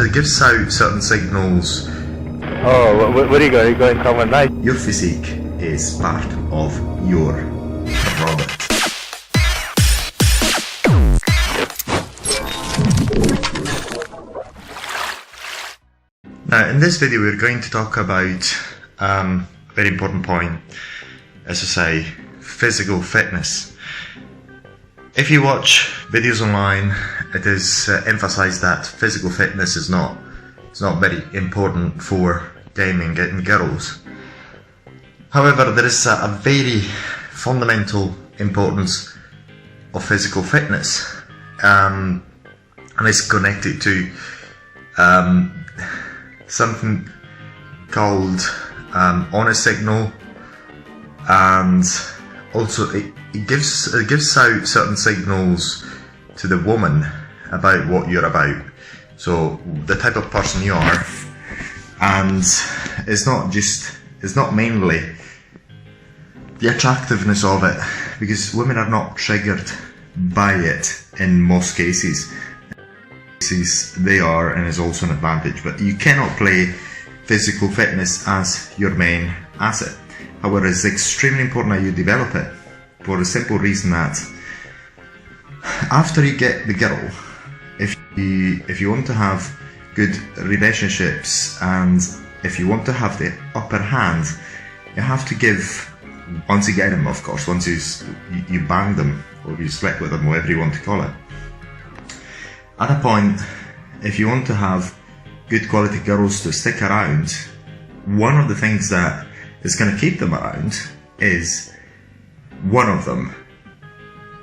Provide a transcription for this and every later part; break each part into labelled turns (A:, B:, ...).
A: It gives out certain signals.
B: Oh, where are you going? Are you going somewhere nice?
A: Your physique is part of your product. Now, in this video, we're going to talk about a very important point, as I say, physical fitness. If you watch videos online, it is emphasized that physical fitness is not very important for gaming, getting girls. However, there is a very fundamental importance of physical fitness, and it's connected to something called honor signal, and also it gives out certain signals to the woman about what you're about, so the type of person you are. And it's not mainly the attractiveness of it, because women are not triggered by it in most cases. They are, and is also an advantage, but you cannot play physical fitness as your main asset. However, it's extremely important that you develop it, for the simple reason that after you get the girl, if you want to have good relationships and if you want to have the upper hand, you have to give, once you get them, of course, once you bang them or you slept with them, whatever you want to call it. At a point, if you want to have good quality girls to stick around, one of the things that is going to keep them around is, one of them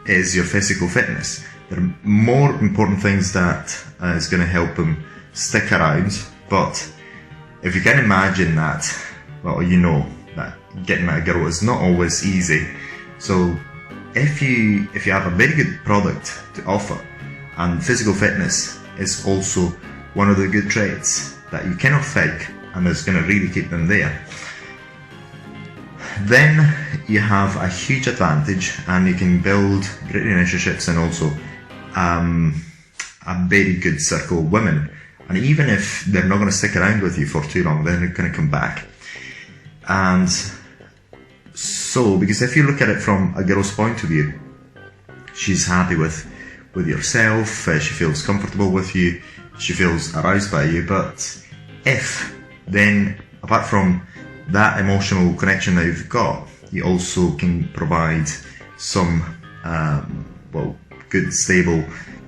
A: is your physical fitness. There are more important things that is going to help them stick around, but if you can imagine that, well, you know that getting at a girl is not always easy. So if you have a very good product to offer, and physical fitness is also one of the good traits that you cannot fake and is going to really keep them there, then you have a huge advantage and you can build great relationships and also a very good circle of women. And even if they're not going to stick around with you for too long, then they're going to come back. And so, because if you look at it from a girl's point of view, she's happy with yourself, she feels comfortable with you, she feels aroused by you. But if then, apart from that emotional connection that you've got, you also can provide some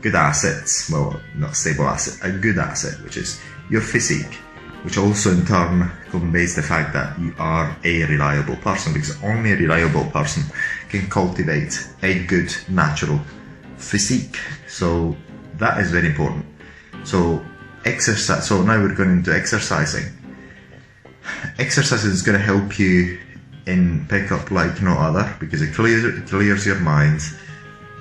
A: good assets, well, not stable asset, a good asset, which is your physique, which also in turn conveys the fact that you are a reliable person, because only a reliable person can cultivate a good natural physique. So that is very important. So exercise. So now we're going into exercising. Exercise is going to help you in pickup like no other, because it clears your mind,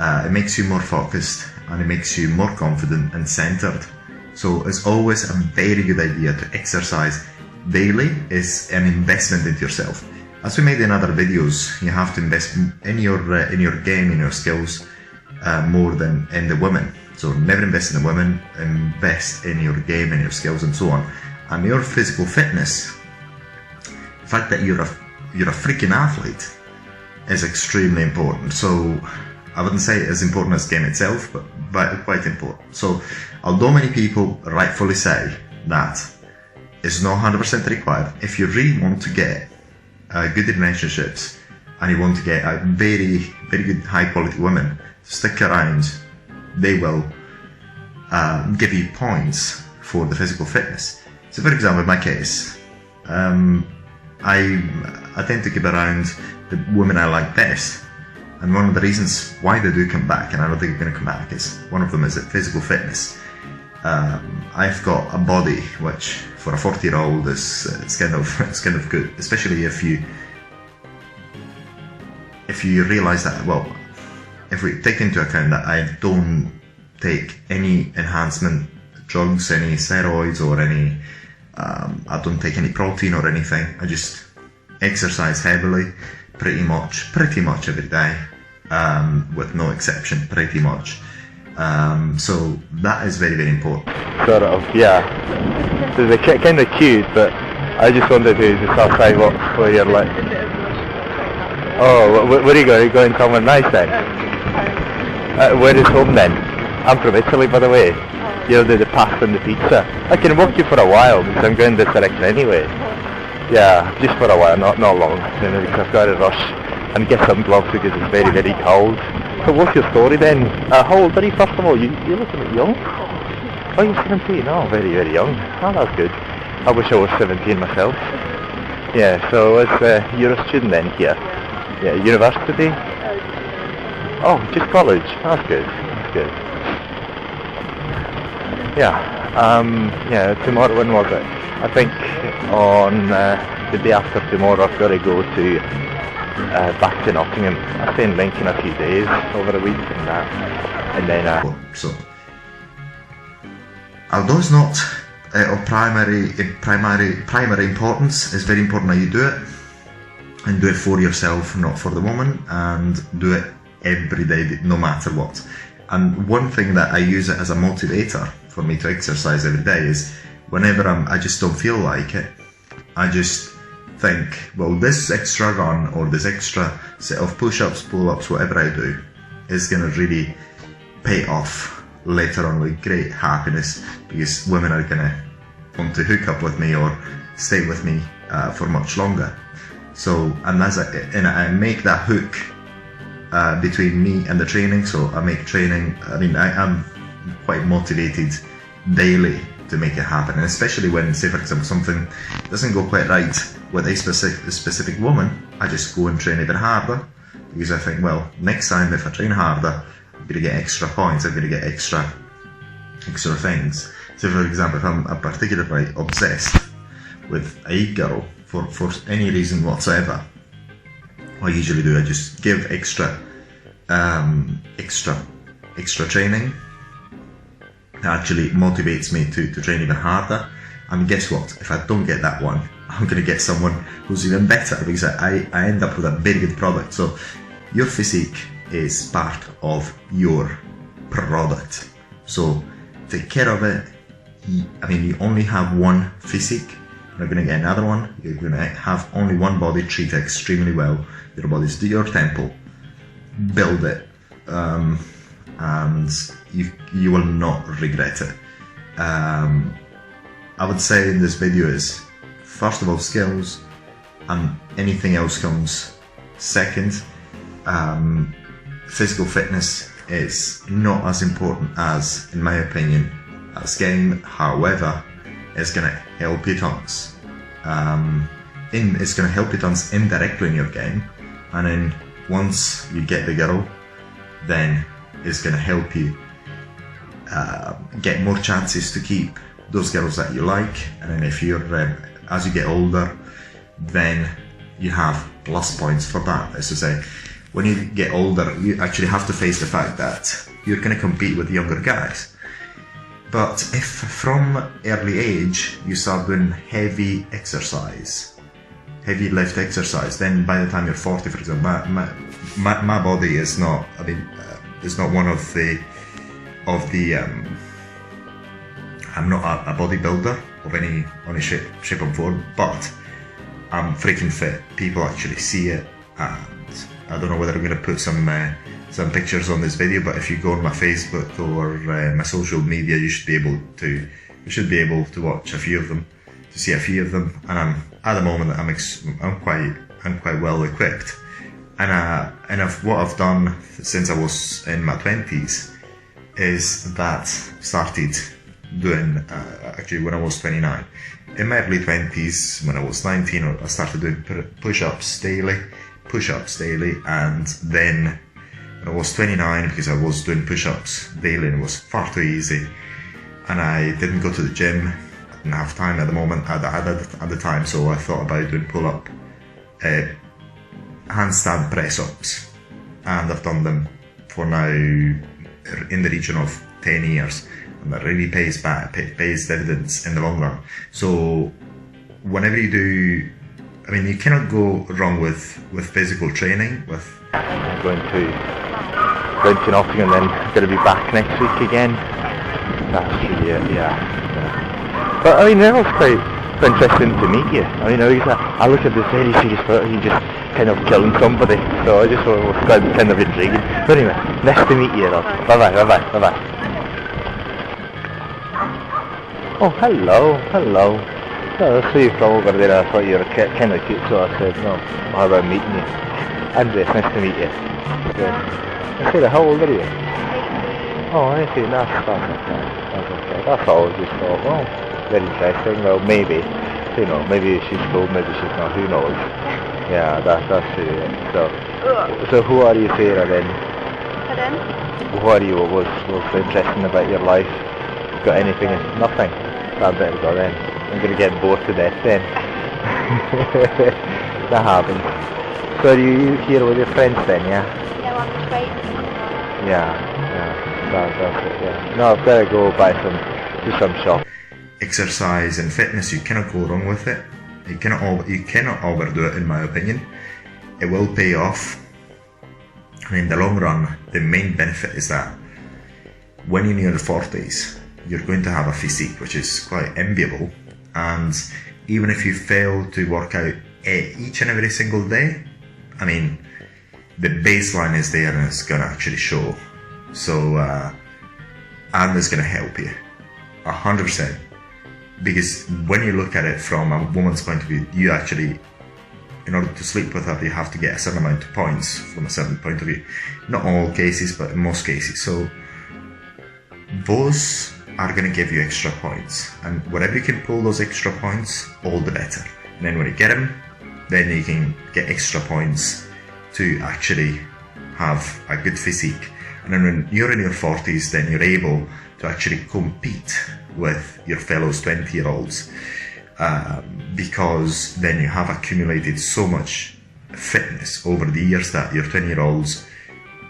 A: it makes you more focused, and it makes you more confident and centered. So it's always a very good idea to exercise daily. Is an investment into yourself. As we made in other videos, you have to invest in your game, in your skills, more than in the women. So never invest in the women, invest in your game and your skills and so on. And your physical fitness, the fact that you're a freaking athlete, is extremely important. So I wouldn't say as important as the game itself, but quite important. So although many people rightfully say that it's not 100% required, if you really want to get good relationships and you want to get a very, very good high quality women to stick around, they will give you points for the physical fitness. So for example, in my case, I tend to keep around the women I like best. And one of the reasons why they do come back, and I don't think they're going to come back, is one of them is physical fitness. I've got a body which, for a 40-year-old, it's kind of good, especially if you realise that, well, if we take into account that I don't take any enhancement drugs, any steroids, or any I don't take any protein or anything. I just exercise heavily, pretty much every day, with no exception, pretty much. So that is very, very important.
B: Sort of, yeah. So they're kind of cute, but I just wanted to just have 5 up where you're like, oh, where are you going? Are you going somewhere nice then? Where is home then? I'm from Italy, by the way. You know, the pasta and the pizza. I can walk you for a while because I'm going this direction anyway. Yeah, just for a while, not long. Because I've got to rush and get some gloves because it's very, very cold. So what's your story then? How old are you first of all? You're looking at young. Oh, you're 17. Oh, very, very young. Oh, that's good. I wish I was 17 myself. Yeah, so you're a student then here? Yeah, university? Oh, just college. That's good. That's good. Yeah, tomorrow, when was it? I think on the day after tomorrow I've got to go to back to Nottingham. I stay in Lincoln a few days over a week and then
A: So, although it's not of primary importance, it's very important that you do it, and do it for yourself, not for the woman, and do it every day, no matter what. And one thing that I use it as a motivator for me to exercise every day is whenever I just don't feel like it, I just think, well, this extra run or this extra set of push-ups, pull-ups, whatever I do is going to really pay off later on with great happiness, because women are going to want to hook up with me or stay with me for much longer. So, and I make that hook between me and the training. So I make training, I'm quite motivated daily to make it happen, and especially when, say for example, something doesn't go quite right with a specific woman, I just go and train even harder, because I think, well, next time if I train harder, I'm going to get extra points, I'm going to get extra things. So for example, if I'm particularly obsessed with a girl for any reason whatsoever, what I usually do, I just give extra training. It actually motivates me to train even harder. And guess what? If I don't get that one, I'm going to get someone who's even better, because I end up with a very good product. So your physique is part of your product. So take care of it. You only have one physique. You're not going to get another one. You're going to have only one body. Treat it extremely well. Your body is your temple. Build it. And you will not regret it. I would say in this video is, first of all, skills, and anything else comes second. Physical fitness is not as important as, in my opinion, as game. However, it's going to help you tons. It's going to help you tons indirectly in your game, and then once you get the girl, then it's going to help you get more chances to keep those girls that you like. And then if you're as you get older, then you have plus points for that. As to say, when you get older, you actually have to face the fact that you're going to compete with younger guys. But if from early age you start doing heavy exercise, heavy lift exercise, then by the time you're 40, for example, my body is not, it's not one of the I'm not a bodybuilder of any shape or form, but I'm freaking fit. People actually see it, and I don't know whether I'm going to put some pictures on this video, but if you go on my Facebook or my social media, you should be able to watch a few of them, to see a few of them. And at the moment I'm quite well equipped. And what I've done since I was in my 20s is that started doing, actually when I was 29. In my early 20s, when I was 19, I started doing push-ups daily, and then when I was 29, because I was doing push-ups daily and it was far too easy, and I didn't go to the gym, I didn't have time at the moment, at the time, so I thought about doing pull-up, handstand press-ups, and I've done them for now in the region of 10 years, and that really pays dividends in the long run. So whenever you do, you cannot go wrong with physical training.
B: I'm going to going to Nottingham, then going to be back next week again. That's really it, yeah. But I mean, it was quite interesting to meet you. I mean, I look at this very serious photo, he just kind of killing somebody, so I just thought it was kind of intriguing. But anyway, nice to meet you, though. Bye-bye. Oh, hello. Oh, I saw you from over there, I thought you were kind of cute, so I said, no, how about meeting you? Andreas, nice to meet you. Yes. I said, how old are you? Oh, I see, that's okay. That's all I just thought, well, very interesting. Well, maybe, maybe she's cool, maybe she's not, who knows. Yeah, that's really it. So who are you, Sarah, then?
C: Pardon?
B: Who are you? What's interesting about your life? Got anything? Nothing? I better go then. I'm going to get bored to death then. That happens. So are you here with your friends then, yeah?
C: No, I'm just waiting.
B: Yeah. That's it, yeah. No, I've got to go buy do some shop.
A: Exercise and fitness, you cannot go wrong with it. You cannot overdo it, in my opinion. It will pay off. And in the long run, the main benefit is that when you're in your 40s, you're going to have a physique which is quite enviable. And even if you fail to work out each and every single day, I mean, the baseline is there and it's going to actually show. So, and it's going to help you 100%. Because when you look at it from a woman's point of view, you actually, in order to sleep with her, you have to get a certain amount of points from a certain point of view. Not all cases, but in most cases. So those are going to give you extra points. And whatever you can pull those extra points, all the better. And then when you get them, then you can get extra points to actually have a good physique. And then when you're in your 40s, then you're able to actually compete with your fellow 20-year-olds because then you have accumulated so much fitness over the years that your 20-year-olds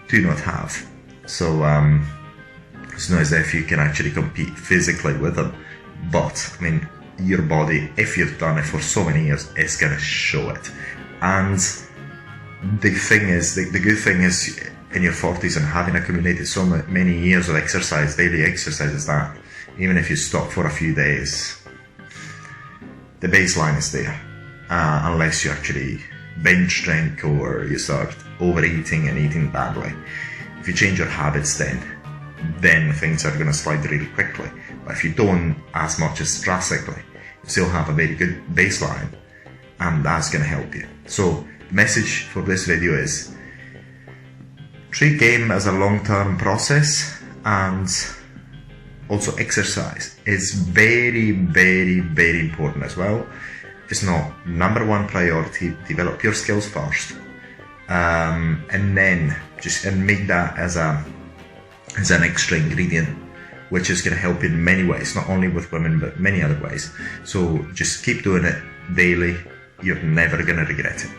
A: do not have. So it's not as if you can actually compete physically with them, but I mean, your body, if you've done it for so many years, it's gonna show it. And the thing is, the good thing is, in your 40s and having accumulated so many years of exercise, daily exercise, is that even if you stop for a few days, the baseline is there, unless you actually binge drink or you start overeating and eating badly. If you change your habits, then things are going to slide really quickly. But if you don't as much as drastically, you still have a very good baseline, and that's going to help you. So the message for this video is, treat game as a long-term process, and also exercise is very, very, very important as well. It's not number one priority. Develop your skills first, and then and make that as an extra ingredient, which is going to help in many ways, not only with women but many other ways. So just keep doing it daily. You're never going to regret it.